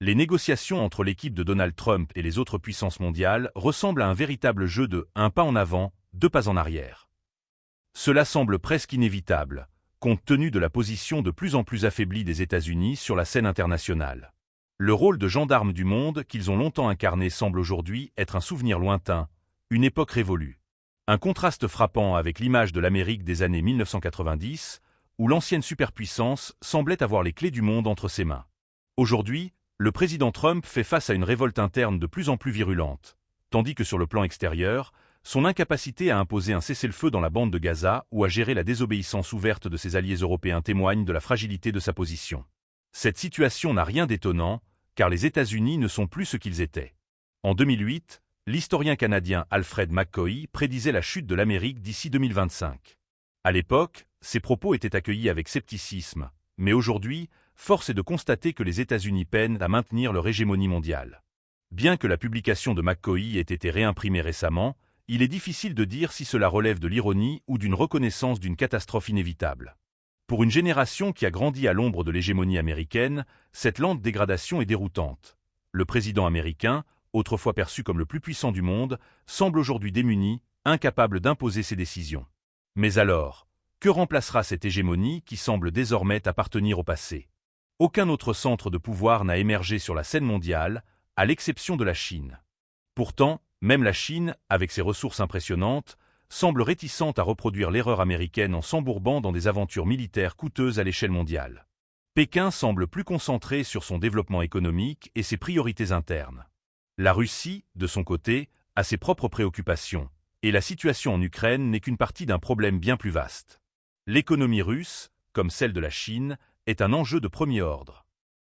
Les négociations entre l'équipe de Donald Trump et les autres puissances mondiales ressemblent à un véritable jeu de un pas en avant, deux pas en arrière. Cela semble presque inévitable, compte tenu de la position de plus en plus affaiblie des États-Unis sur la scène internationale. Le rôle de gendarme du monde qu'ils ont longtemps incarné semble aujourd'hui être un souvenir lointain, une époque révolue. Un contraste frappant avec l'image de l'Amérique des années 1990, où l'ancienne superpuissance semblait avoir les clés du monde entre ses mains. Aujourd'hui, le président Trump fait face à une révolte interne de plus en plus virulente, tandis que sur le plan extérieur, son incapacité à imposer un cessez-le-feu dans la bande de Gaza ou à gérer la désobéissance ouverte de ses alliés européens témoigne de la fragilité de sa position. Cette situation n'a rien d'étonnant, car les États-Unis ne sont plus ce qu'ils étaient. En 2008, l'historien canadien Alfred McCoy prédisait la chute de l'Amérique d'ici 2025. À l'époque, ses propos étaient accueillis avec scepticisme, mais aujourd'hui, force est de constater que les États-Unis peinent à maintenir leur hégémonie mondiale. Bien que la publication de McCoy ait été réimprimée récemment, il est difficile de dire si cela relève de l'ironie ou d'une reconnaissance d'une catastrophe inévitable. Pour une génération qui a grandi à l'ombre de l'hégémonie américaine, cette lente dégradation est déroutante. Le président américain, autrefois perçu comme le plus puissant du monde, semble aujourd'hui démuni, incapable d'imposer ses décisions. Mais alors, que remplacera cette hégémonie qui semble désormais appartenir au passé? Aucun autre centre de pouvoir n'a émergé sur la scène mondiale, à l'exception de la Chine. Pourtant, même la Chine, avec ses ressources impressionnantes, semble réticente à reproduire l'erreur américaine en s'embourbant dans des aventures militaires coûteuses à l'échelle mondiale. Pékin semble plus concentré sur son développement économique et ses priorités internes. La Russie, de son côté, a ses propres préoccupations, et la situation en Ukraine n'est qu'une partie d'un problème bien plus vaste. L'économie russe, comme celle de la Chine, est un enjeu de premier ordre.